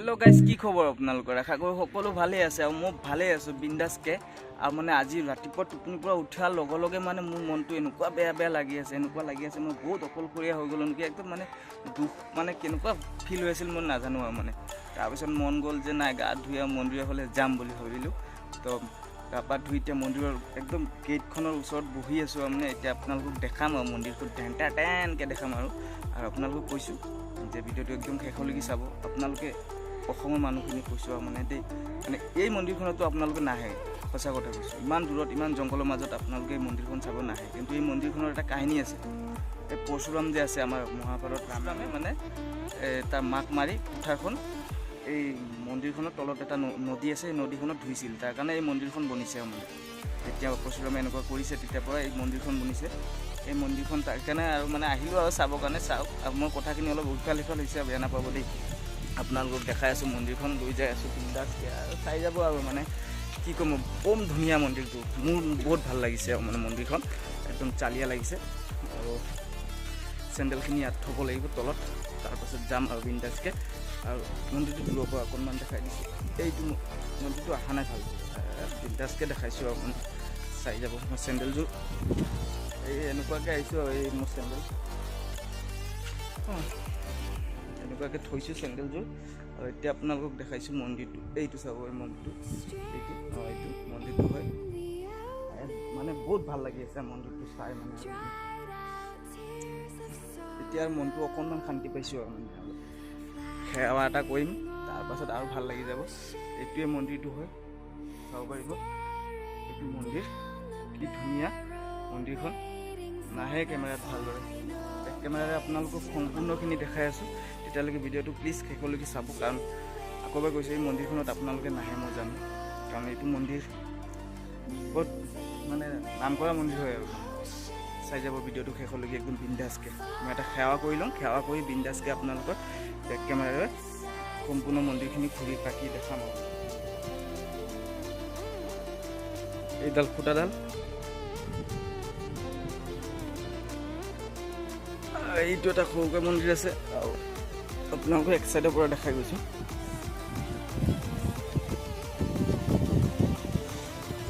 Hello guys की खबर आपनालोकर आशा करो सकलो भाले आछे और मैं भाले आछो बिंदासके और माने आज रातिपुवा टुपनिर পৰা उठार लगे लगे माने मोर मनটো एनुका बेया बेया लागि आछे एनुका लागि आछे मैं बहुत अकलशरिया हो गलो नेকি एकदम माने दुख माने केनुका फिल হৈছিল মই নাজানো আৰু মানে তাৰপিছত মন গল যে নাই গা ধুইয়া মন্দিৰৰ ফালে যাম বুলি ভাবিলো তো গা ধুইতে মন্দিৰৰ একদম গেটখনৰ ওচৰত বহি আছো মানে এতিয়া আপোনালোকক দেখাম আৰু মন্দিৰটো টেনটা টেনকে দেখাম আৰু আপোনালোকক কৈছো যে ভিডিওটো একদম শেষলৈকে চাব আপোনালোকে অসমৰ মানুহখিনি কৈছো মানে দেই মানে এই মন্দিৰখনতো আপোনালোকে নাহে সঁচা কথা কৈছো ইমান দূৰত ইমান জংগলৰ মাজত আপোনালোকে এই মন্দিৰখন চাব নাহে কিন্তু এই মন্দিৰখনৰ এটা কাহিনী আছে এই পৰশুৰাম যে আছে আমাৰ মহাভাৰত ৰামে মানে তাৰ মাক মাৰি কুঠাৰখন এই মন্দিৰখনৰ তলত এটা নদী আছে এই নদীখনত ধুইছিল তাৰ কাৰণে এই মন্দিৰখন বনিছে মানে এতিয়া পৰশুৰামে এনেকুৱা কৰিছে তেতিয়াৰ পৰা এই মন্দিৰখন বনিছে এই মন্দিৰখন তাৰ কাৰণে আৰু মানে আহিলো আৰু চাবৰ কাৰণে চাওক আৰু মোৰ কথাখিনি অলপ উল্টা লিখা হৈছে বেয়া নাপাব দেই আপোনালোকক দেখাই আছো মন্দিৰখন লৈ যাই আছো বিন্দাসকে আৰু চাই যাব আৰু মানে কি কম বম ধুনীয়া মন্দিৰটো মোৰ বহুত ভাল লাগিছে মানে মন্দিৰখন একদম চালিয়া লাগিছে আৰু চেণ্ডেলখিনি ইয়াত থ'ব লাগিব তলত তাৰপাছত যাম আৰু বিন্দাসকে আৰু মন্দিৰটো দূৰৰ পৰা অকণমান দেখাই দিছোঁ এইটো মন্দিৰটো অহা নাই ভাল বিন্দাসকে দেখাইছোঁ আৰু চাই যাব মই চেণ্ডেলযোৰ এই এনেকুৱাকৈ আহিছোঁ আৰু এই মোৰ চেণ্ডেল এনেকুৱাকৈ থৈছোঁ চেণ্ডেলযোৰ আৰু এতিয়া আপোনালোকক দেখাইছোঁ মন্দিৰটো এইটো চাব এই মন্দিৰটো এইটো এইটো মন্দিৰটো হয় মানে বহুত ভাল লাগি আছে মন্দিৰটো চাই মানে এতিয়া মনটো অকণমান শান্তি পাইছোঁ আৰু মানে সেৱা এটা কৰিম তাৰপাছত আৰু ভাল লাগি যাব এইটোৱে মন্দিৰটো হয় চাব পাৰিব এইটো মন্দিৰ কি ধুনীয়া মন্দিৰখন নাহে কেমেৰাত ভালদৰে বেক কেমেৰাৰে আপোনালোকক সম্পূৰ্ণখিনি দেখাই আছোঁ তেতিয়ালৈকে ভিডিঅ'টো প্লিজ শেষলৈকে চাব কাৰণ আকৌ এবাৰ কৈছোঁ এই মন্দিৰখনত আপোনালোকে নাহে মই জানো কাৰণ এইটো মন্দিৰ বহুত মানে নাম কৰা মন্দিৰ হয় আৰু চাই যাব ভিডিঅ'টো শেষলৈকে একদম বিন্দাসকে মই এটা সেৱা কৰি লওঁ সেৱা কৰি বিন্দাসকে আপোনালোকৰ বেক কেমেৰাৰে সম্পূৰ্ণ মন্দিৰখিনি ঘূৰি পাকি দেখাম আৰু এইডাল খুঁটাডাল এইটো এটা সৰুকৈ মন্দিৰ আছে আৰু আপোনালোকক এক চাইডৰ পৰা দেখাই গৈছোঁ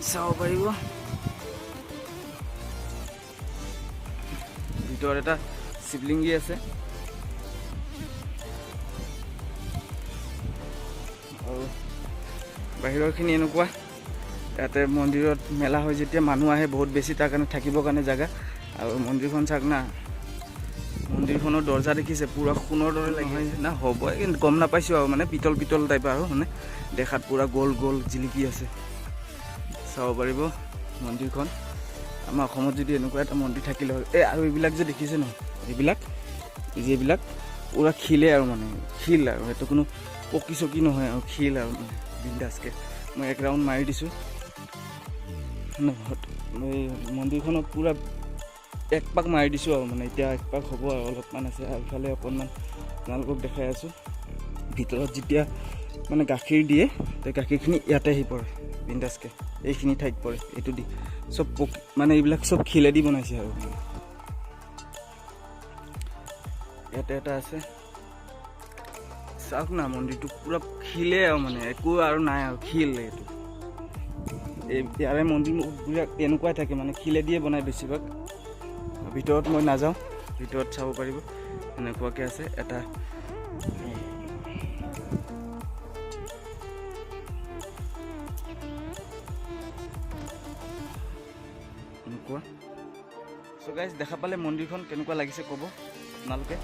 চাব পাৰিব ভিতৰত এটা শিৱলিংগী আছে আৰু বাহিৰৰখিনি এনেকুৱা ইয়াতে মন্দিৰত মেলা হয় যেতিয়া মানুহ আহে বহুত বেছি তাৰ কাৰণে থাকিবৰ কাৰণে জেগা আৰু মন্দিৰখন চাওক না মন্দিৰখনৰ দৰ্জা দেখিছে পুৰা সোণৰ দৰে লাগি না হ'ব কিন্তু গম নাপাইছোঁ আৰু মানে পিতল পিতল টাইপ আৰু মানে দেখাত পুৰা গ'ল গ'ল জিলিকি আছে চাব পাৰিব মন্দিৰখন আমাৰ অসমত যদি এনেকুৱা এটা মন্দিৰ থাকিলে হয় এই আৰু এইবিলাক যে দেখিছে নহয় এইবিলাক পুৰা শিলে আৰু মানে শিল আৰু সেইটো কোনো পকি চকি নহয় আৰু শিল আৰু মানে বিন্দাসকে মই এক ৰাউণ্ড মাৰি দিছোঁ এই মন্দিৰখনত পুৰা এক পাক মাৰি দিছোঁ আৰু মানে এতিয়া এক পাক হ'ব আৰু অলপমান আছে আৰু ইফালে অকণমান আপোনালোকক দেখাই আছোঁ ভিতৰত যেতিয়া মানে গাখীৰ দিয়ে তো গাখীৰখিনি ইয়াতে আহি পৰে বিন্দাসকে এইখিনি ঠাইত পৰে এইটো দি চব মানে এইবিলাক চব শিলেদি বনাইছে আৰু ইয়াতে এটা আছে চাওক না মন্দিৰটো পুৰা শিলে আৰু মানে একো আৰু নাই আৰু শিল এইটো ইয়াৰে মন্দিৰবিলাক এনেকুৱাই থাকে মানে শিলে দিয়ে বনাই বেছিভাগ ভিতৰত মই নাযাওঁ ভিতৰত চাব পাৰিব এনেকুৱাকৈ আছে এটা এনেকুৱা চ' গাইজ দেখা পালে মন্দিৰখন কেনেকুৱা লাগিছে ক'ব আপোনালোকে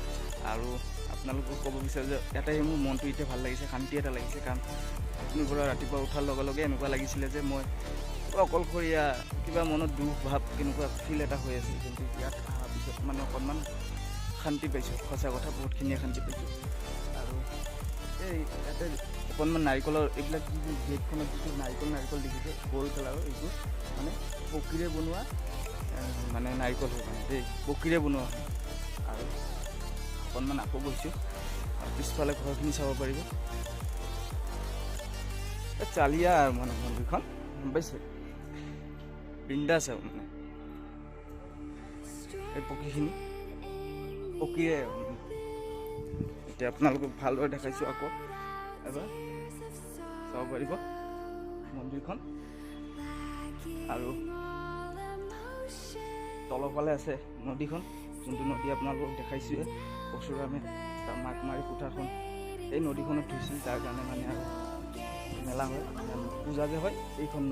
আৰু আপোনালোকক ক'ব বিচাৰোঁ যে ইয়াতে মোৰ মনটো এতিয়া ভাল লাগিছে শান্তি এটা লাগিছে কাৰণ আপুনি পৰা ৰাতিপুৱা উঠাৰ লগে লগে এনেকুৱা লাগিছিলে যে মই অকলশৰীয়া কিবা মনত দুখ ভাৱ কেনেকুৱা ফিল এটা হৈ আছিল কিন্তু ইয়াত অহাৰ পিছত মানে অকণমান শান্তি পাইছোঁ সঁচা কথা বহুতখিনিয়ে শান্তি পাইছোঁ আৰু এই ইয়াতে অকণমান নাৰিকলৰ এইবিলাক যিটো গেটখনত যিটো নাৰিকল দেখিছে গ'ল্ড কালাৰৰ এইবোৰ মানে পকীৰে বনোৱা মানে নাৰিকল হয় মানে দেই পকীৰে বনোৱা হয় আৰু অকণমান আকৌ গৈছোঁ আৰু পিছফালে ঘৰখিনি চাব পাৰিব চালিয়া আৰু মানে মন্দিৰখন গম পাইছে বিন্দাস আৰু মানে এই পকীৰে এতিয়া আপোনালোকক ভালদৰে দেখাইছোঁ আকৌ এবাৰ চাব পাৰিব মন্দিৰখন। আৰু তলৰ ফালে আছে নদীখন, যোনটো নদী আপোনালোকক দেখাইছোঁৱে পৰশুৰামে তাৰ মাক মাৰি কুঠাৰখন এই নদীখনত ধুইছিল, তাৰ কাৰণে মানে আৰু মেলা হয়, পূজা যে হয় এইখন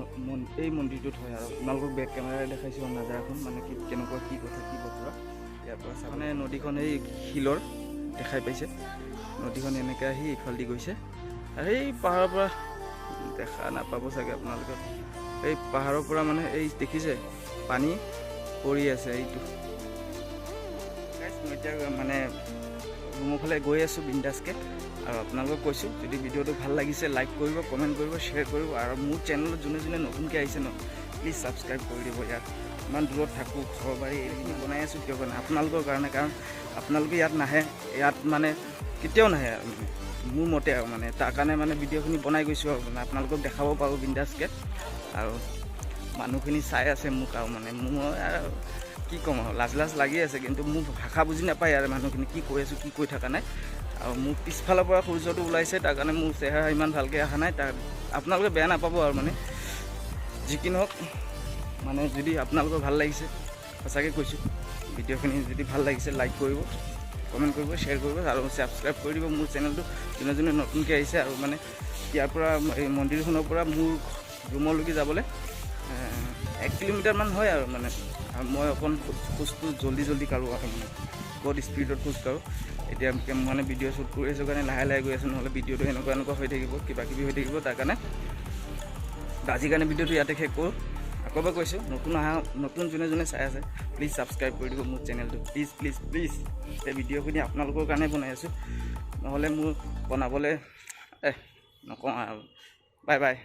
এই মন্দিৰটোত হয়। আৰু আপোনালোকক বেক কেমেৰাৰে দেখাইছোঁ নাজাৰাখন, মানে কি কেনেকুৱা কি কথা কি বতৰা ইয়াৰ পৰা মানে নদীখন এই শিলৰ দেখাই পাইছে, নদীখন এনেকৈ আহি ইফালেদি গৈছে। আৰু এই পাহাৰৰ পৰা দেখা নাপাব চাগে আপোনালোকে, এই পাহাৰৰ পৰা মানে এই দেখিছে পানী পৰি আছে এইটো। মই এতিয়া মানে ৰুমৰ ফালে গৈ আছোঁ বিন্দাছকৈ। আৰু আপোনালোকক কৈছোঁ, যদি ভিডিঅ'টো ভাল লাগিছে লাইক কৰিব, কমেণ্ট কৰিব, শ্বেয়াৰ কৰিব। আৰু মোৰ চেনেলত যোনে যোনে নতুনকৈ আহিছে ন, প্লিজ ছাবস্ক্ৰাইব কৰি দিব। ইয়াত ইমান দূৰত থাকোঁ, ঘৰ বাৰী এইখিনি বনাই আছোঁ কিয় কাৰণে? আপোনালোকৰ কাৰণে। কাৰণ আপোনালোকে ইয়াত নাহে, ইয়াত মানে কেতিয়াও নাহে আৰু মোৰ মতে আৰু মানে তাৰ কাৰণে মানে ভিডিঅ'খিনি বনাই গৈছোঁ আৰু মানে আপোনালোকক দেখাব পাৰোঁ বিন্দাছকৈ। আৰু মানুহখিনি চাই আছে মোক, আৰু মানে মই আৰু কি ক'ম আৰু লাজ লাগি আছে, কিন্তু মোৰ ভাষা বুজি নাপায় আৰু মানুহখিনি কি কৈ আছোঁ কি কৈ থকা নাই। আৰু মোৰ পিছফালৰ পৰা সূৰ্যটো ওলাইছে, তাৰ কাৰণে মোৰ চেহেৰা ইমান ভালকৈ অহা নাই, তাৰ আপোনালোকে বেয়া নাপাব আৰু মানে যি কি নহওক। মানে যদি আপোনালোকৰ ভাল লাগিছে, সঁচাকৈ কৈছোঁ, ভিডিঅ'খিনি যদি ভাল লাগিছে লাইক কৰিব, কমেণ্ট কৰিব, শ্বেয়াৰ কৰিব আৰু ছাবস্ক্ৰাইব কৰি দিব মোৰ চেনেলটো, যোনে যোনে নতুনকৈ আহিছে। আৰু মানে ইয়াৰ পৰা এই মন্দিৰখনৰ পৰা মোৰ ৰুমলৈকে যাবলৈ 1 কিলোমিটাৰমান হয় আৰু মানে মই অকণ খোজটো জল্দি কাঢ়োঁ আৰু মানে বহুত স্পীডত খোজ কাঢ়োঁ। এতিয়া মানে ভিডিঅ' শ্বুট কৰি আছোঁ কাৰণে লাহে লাহে গৈ আছোঁ, নহ'লে ভিডিঅ'টো এনেকুৱা হৈ থাকিব, কিবাকিবি হৈ থাকিব। তাৰ কাৰণে আজিৰ কাৰণে ভিডিঅ'টো ইয়াতে শেষ কৰোঁ। আকৌ এবাৰ কৈছোঁ, নতুন যোনে চাই আছে প্লিজ ছাবস্ক্ৰাইব কৰি দিব মোৰ চেনেলটো, প্লিজ। এই ভিডিঅ'খিনি আপোনালোকৰ কাৰণে বনাই আছোঁ, নহ'লে মোৰ বনাবলৈ নকওঁ আৰু। বাই।